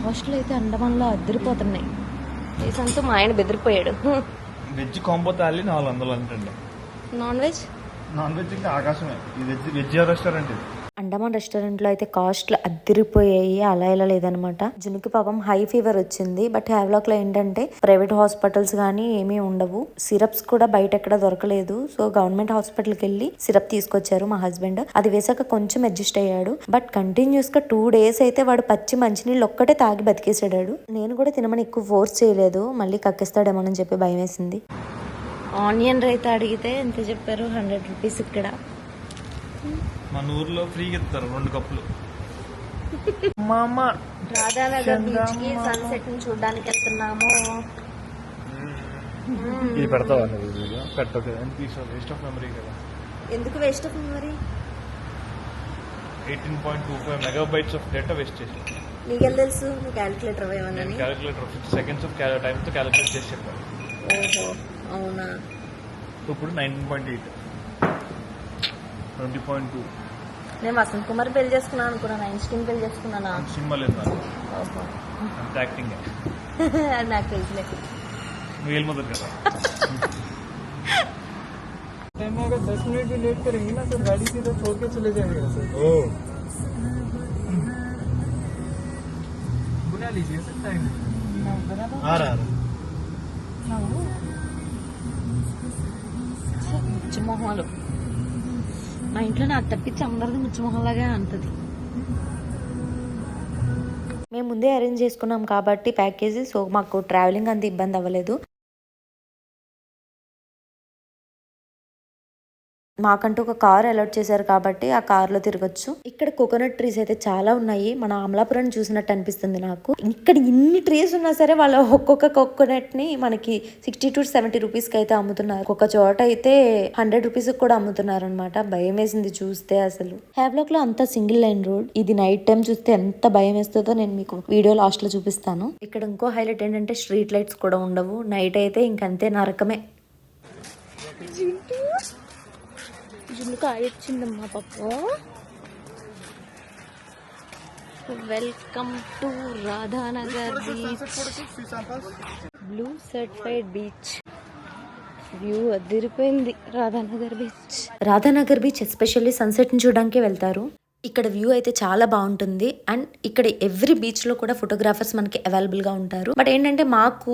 Hostel అయితే అండమాన్లో అద్దరిపోతున్నాయి. Recent మా ఆయన బెదిరిపోయాడు. వెజ్ కాంబో తాలి 400 అంటండి. నాన్ వెజ్ ఇంకా ఆకాశమే. ఇది వెజ్ రెస్టారెంట్ ఇది. అండమాన్ రెస్టారెంట్లో అయితే కాస్ట్లు అద్దరిపోయాయి. అలా ఇలా లేదనమాట. జున్నుకి పాపం హై ఫీవర్ వచ్చింది. బట్ హ్యావ్లాక్ లో ఏంటంటే ప్రైవేట్ హాస్పిటల్స్ కానీ ఏమీ ఉండవు. సిరప్స్ కూడా బయట ఎక్కడ దొరకలేదు. సో గవర్నమెంట్ హాస్పిటల్కి వెళ్ళి సిరప్ తీసుకొచ్చారు మా హస్బెండ్. అది వేసాక కొంచెం అడ్జస్ట్ అయ్యాడు. బట్ కంటిన్యూస్ గా 2 days అయితే వాడు పచ్చి మంచినీళ్ళు ఒక్కటే తాగి బతికేసాడు. నేను కూడా తినమని ఎక్కువ ఫోర్స్ చేయలేదు. మళ్ళీ కక్కిస్తాడేమోనని చెప్పి భయం వేసింది. ఆనియన్ రైతా అడిగితే ఎంత చెప్పారు? 100 రూపీస్. ఇక్కడ మన ఊర్లో ఫ్రీగా ఇస్తారు 2 కప్పులు. మా అమ్మ రాధానగర్ బీచ్ కి సన్సెట్ ని చూడడానికి వెళ్తున్నాము. ఇది పెడతావా? పెట్టదు. వేస్ట్ ఆఫ్ మెమరీ కదా. ఎందుకు waste of memory? 18.25 megabytes of data waste చేసి. నీకెళ్ళి తెలుసు? నీ క్యాలిక్యులేటర్ ఏమన్నా? క్యాలిక్యులేటర్ 50 seconds ఆఫ్ టైం తో క్యాలిక్యులేట్ చేసి చెప్పాను. ఓహో అవునా. ఇప్పుడు 19.8 20.2. నేను వసంత్ కుమార్ పెళ్లి చేసుకున్నాను అనుకున్నాను. ఐన్స్టీన్ పెళ్లి చేసుకున్నానా? సినిమా లేదు నాకు. ఓహో అంత యాక్టింగ్ అది నాకు తెలుసులే. నువ్వు వెళ్ళిపోతుంది కదా. टाइम में अगर 10 मिनट भी लेट करेंगे ना तो गाड़ी सीधा छोड़ के चले जाएगा सर. बुला लीजिए सर टाइम. आ रहा ముచ్చమొహాలు. మా ఇంట్లో నాకు తప్పించి అందరిది ముచ్చమొహంలాగా అంటది. మేము ముందే అరేంజ్ చేసుకున్నాం కాబట్టి ప్యాకేజీ. సో మాకు ట్రావెలింగ్ అంత ఇబ్బంది అవ్వలేదు. మాకంటూ ఒక కార్ అలాట్ చేశారు కాబట్టి ఆ కార్ లో తిరగచ్చు. ఇక్కడ కోకోనట్ ట్రీస్ అయితే చాలా ఉన్నాయి. మన అమలాపురం చూసినట్టు అనిపిస్తుంది నాకు. ఇక్కడ ఇన్ని ట్రీస్ ఉన్నా సరే వాళ్ళు ఒక్కొక్క కోకోనట్ ని మనకి 60 to 70 రూపీస్ కి అయితే అమ్ముతున్నారు. ఒక్కొక్క చోట అయితే 100 రూపీస్ కూడా అమ్ముతున్నారు అనమాట. భయం వేసింది చూస్తే. అసలు హ్యావ్లాక్ లో అంతా సింగిల్ లైన్ రోడ్. ఇది నైట్ టైం చూస్తే ఎంత భయం వేస్తుందో నేను మీకు వీడియో లాస్ట్ లో చూపిస్తాను. ఇక్కడ ఇంకో హైలైట్ ఏంటంటే స్ట్రీట్ లైట్స్ కూడా ఉండవు. నైట్ అయితే ఇంకంతే నరకమే. జున్నుకు వచ్చిందమ్మా పాప. Welcome to Radhanagar beach. Blue certified beach. View అదిరిపోయింది. Radhanagar beach. Radhanagar beach especially sunset ని చూడడానికి వెళ్తారు. ఇక్కడ వ్యూ అయితే చాలా బాగుంటుంది. అండ్ ఇక్కడ ఎవ్రీ బీచ్ లో కూడా ఫోటోగ్రాఫర్స్ మనకి అవైలబుల్ గా ఉంటారు. బట్ ఏంటంటే మాకు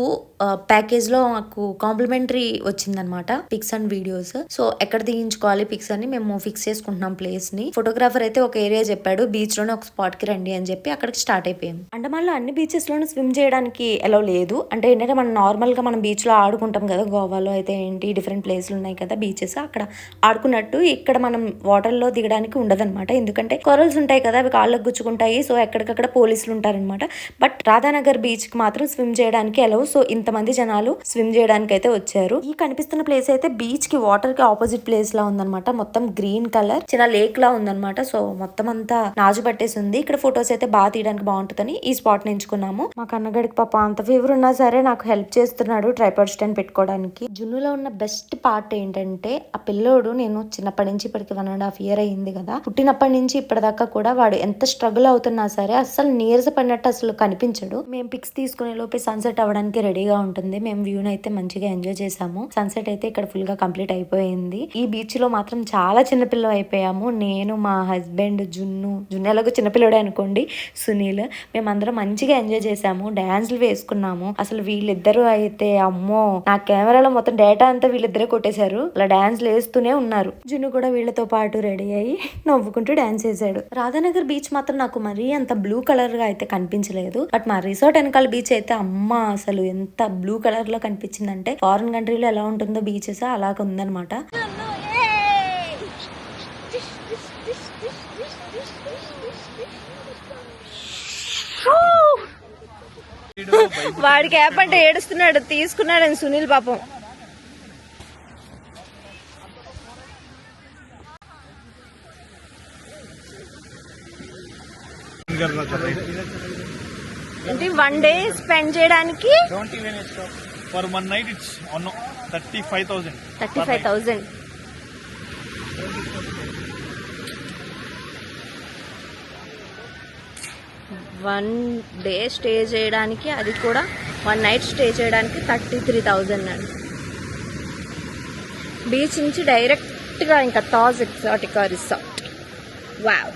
ప్యాకేజ్ లో మాకు కాంప్లిమెంటరీ వచ్చిందనమాట పిక్స్ అండ్ వీడియోస్. సో ఎక్కడ దిగించుకోవాలి పిక్స్ అని మేము ఫిక్స్ చేసుకుంటున్నాం ప్లేస్ ని. ఫోటోగ్రాఫర్ అయితే ఒక ఏరియా చెప్పాడు. బీచ్ లోనే ఒక స్పాట్ కి రండి అని చెప్పి అక్కడికి స్టార్ట్ అయిపోయాం. అండమాన్ లో అన్ని బీచెస్ లోనూ స్విమ్ చేయడానికి ఎలా లేదు. అంటే ఏంటంటే మనం నార్మల్ గా మనం బీచ్ లో ఆడుకుంటాం కదా. గోవాలో అయితే ఏంటి డిఫరెంట్ ప్లేస్లు ఉన్నాయి కదా బీచెస్. అక్కడ ఆడుకున్నట్టు ఇక్కడ మనం వాటర్ లో దిగడానికి ఉండదన్నమాట. ఎందుకంటే కొరల్స్ ఉంటాయి కదా, అవి కాళ్ళకు గుచ్చుకుంటాయి. సో ఎక్కడికక్కడ పోలీసులు ఉంటారనమాట. బట్ రాధానగర్ బీచ్ కి మాత్రం స్విమ్ చేయడానికి ఎలా. సో ఇంతమంది జనాలు స్విమ్ చేయడానికి అయితే వచ్చారు. ఈ కనిపిస్తున్న ప్లేస్ అయితే బీచ్ కి వాటర్ కి ఆపోజిట్ ప్లేస్ లా ఉందన్నమాట. మొత్తం గ్రీన్ కలర్ చిన్న లేక్ లా ఉందన్నమాట. సో మొత్తం అంతా నాజు పట్టేసి ఉంది. ఇక్కడ ఫొటోస్ అయితే బాగా తీయడానికి బాగుంటుందని ఈ స్పాట్ ని ఎంచుకున్నాము. మా కన్నగడికి పాప అంత ఫీవర్ ఉన్నా సరే నాకు హెల్ప్ చేస్తున్నాడు ట్రైపాడ్ స్టాండ్ పెట్టుకోవడానికి. జున్నులో ఉన్న బెస్ట్ పార్ట్ ఏంటంటే ఆ పిల్లోడు, నేను చిన్నప్పటి నుంచి ఇప్పటికి 1.5 years అయింది కదా, పుట్టినప్పటి నుంచి ఇప్పటిదాకా కూడా వాడు ఎంత స్ట్రగుల్ అవుతున్నా సరే అస్సలు నీరసపడినట్టు అసలు కనిపించడు. మేము పిక్స్ తీసుకునే లోపే సన్సెట్ అవ్వడానికి రెడీగా ఉంటుంది. మేము వ్యూని అయితే మంచిగా ఎంజాయ్ చేసాము. సన్సెట్ అయితే ఇక్కడ ఫుల్ గా కంప్లీట్ అయిపోయింది. ఈ బీచ్ లో మాత్రం చాలా చిన్నపిల్ల అయిపోయాము. నేను, మా హస్బెండ్, జున్ను ఎలాగో చిన్నపిల్లడే అనుకోండి, సునీల్, మేమందరం మంచిగా ఎంజాయ్ చేసాము. డాన్స్లు వేసుకున్నాము. అసలు వీళ్ళిద్దరూ అయితే అమ్మో, నా కెమెరాలో మొత్తం డేటా అంతా వీళ్ళిద్దరే కొట్టేశారు. అలా డాన్స్లు వేస్తూనే ఉన్నారు. జున్ను కూడా వీళ్ళతో పాటు రెడీ అయ్యి నవ్వుకుంటూ డాన్స్ వేసాడు. రాధానగర్ బీచ్ మాత్రం నాకు మరీ అంత బ్లూ కలర్ గా అయితే కనిపించలేదు. బట్ మా రిసార్ట్ వెనకాల బీచ్ అయితే అమ్మ అసలు ఎంత బ్లూ కలర్ లో కనిపించిందంటే ఫారిన్ కంట్రీలో ఎలా ఉంటుందో బీచెస్ అలాగ ఉందన్నమాట. వాడికి యాప్ అంటే ఏడుస్తున్నాడు. తీసుకున్నాడు సునీల్ పాపం. ఏంటి 1 day స్పెండ్ చేయడానికి for 1 night it's 35,000. 35,000. 1 day stay చేయడానికి, అది కూడా 1 నైట్ స్టే చేయడానికి 33,000 అండి. బీచ్ నుంచి డైరెక్ట్గా ఇంకా తాజ్ ఎక్సాటికా రిసార్ట్. వావ్.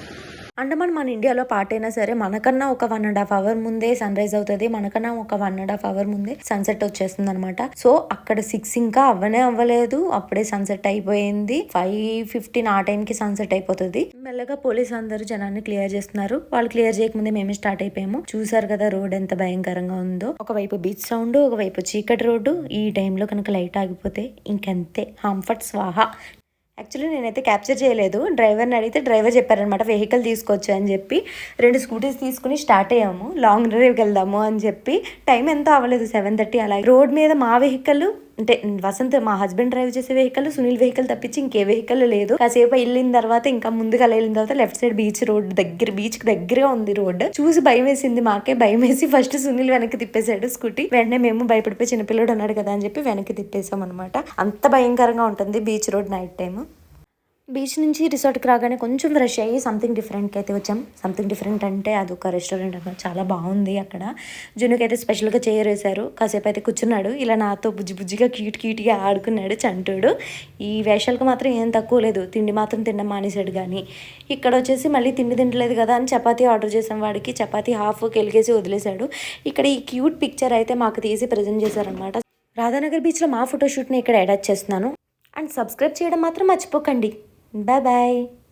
అండమాన్ మన ఇండియాలో పార్ట్ అయినా సరే మనకన్నా ఒక 1.5 అవర్ ముందే సన్ రైజ్ అవుతుంది, మనకన్నా ఒక 1.5 అవర్ ముందే సన్సెట్ వచ్చేస్తుంది అనమాట. సో అక్కడ 6 ఇంకా అవ్వలేదు, అప్పుడే సన్సెట్ అయిపోయింది. 5:15 ఆ టైంకి సన్సెట్ అయిపోతుంది. మెల్లగా పోలీసు అందరూ జనాన్ని క్లియర్ చేస్తున్నారు. వాళ్ళు క్లియర్ చేయకముందే మేమే స్టార్ట్ అయిపోయాము. చూసారు కదా రోడ్ ఎంత భయంకరంగా ఉందో. ఒకవైపు బీచ్ సౌండ్, ఒకవైపు చీకటి రోడ్డు. ఈ టైంలో కనుక లైట్ ఆగిపోతే ఇంకంతే, హాంఫర్ట్ స్వాహా. యాక్చువల్లీ నేనైతే క్యాప్చర్ చేయలేదు. డ్రైవర్ని అడిగితే డ్రైవర్ చెప్పారనమాట వెహికల్ తీసుకోవచ్చు అని చెప్పి. 2 స్కూటీస్ తీసుకుని స్టార్ట్ అయ్యాము. లాంగ్ డ్రైవ్కి వెళ్దాము అని చెప్పి. టైం ఎంత అవ్వలేదు, 7:30 అలా. రోడ్ మీద మా వెహికల్ అంటే వసంత్ మా హస్బెండ్ డ్రైవ్ చేసే వెహికల్, సునీల్ వెహికల్ తప్పించి ఇంకే వెహికల్ లేదు. కాసేపు వెళ్ళిన తర్వాత ఇంకా ముందుకు వెళ్ళిన తర్వాత లెఫ్ట్ సైడ్ బీచ్ రోడ్ దగ్గర, బీచ్ కి దగ్గరగా ఉంది రోడ్. చూసి భయం వేసింది, మాకే భయం వేసి ఫస్ట్ సునీల్ వెనక్కి తిప్పేశాడు స్కూటీ. వెంటనే మేము భయపడిపోయి చిన్నపిల్లడు ఉన్నాడు కదా అని చెప్పి వెనక్కి తిప్పేసాం అనమాట. అంత భయంకరంగా ఉంటుంది beach road night time. Beach నుంచి రిసార్ట్కి రాగానే కొంచెం ఫ్రెష్ అయ్యి సంథింగ్ డిఫరెంట్కి అయితే వచ్చాం. సంథింగ్ డిఫరెంట్ అంటే అదొక రెస్టారెంట్ అన్నమాట. చాలా బాగుంది. అక్కడ జునుకి అయితే స్పెషల్గా చైర్ వేశారు. కాసేపు అయితే కూర్చున్నాడు. ఇలా నాతో బుజ్జిగా క్యూట్గా ఆడుకున్నాడు చంటోడు. ఈ వేషాలకు మాత్రం ఏం తక్కువ లేదు. తిండి మాత్రం తినడం మానేశాడు. కానీ ఇక్కడ వచ్చేసి మళ్ళీ తిండి తింటలేదు కదా అని చపాతీ ఆర్డర్ చేసాం. వాడికి చపాతీ హాఫ్ కెలిగేసి వదిలేశాడు. ఇక్కడ ఈ క్యూట్ పిక్చర్ అయితే మాకు తీసి ప్రజెంట్ చేశారనమాట. రాధానగర్ బీచ్లో మా ఫోటోషూట్ని ఇక్కడ అటాచ్ చేస్తున్నాను. అండ్ సబ్స్క్రైబ్ చేయడం మాత్రం మర్చిపోకండి. Bye bye.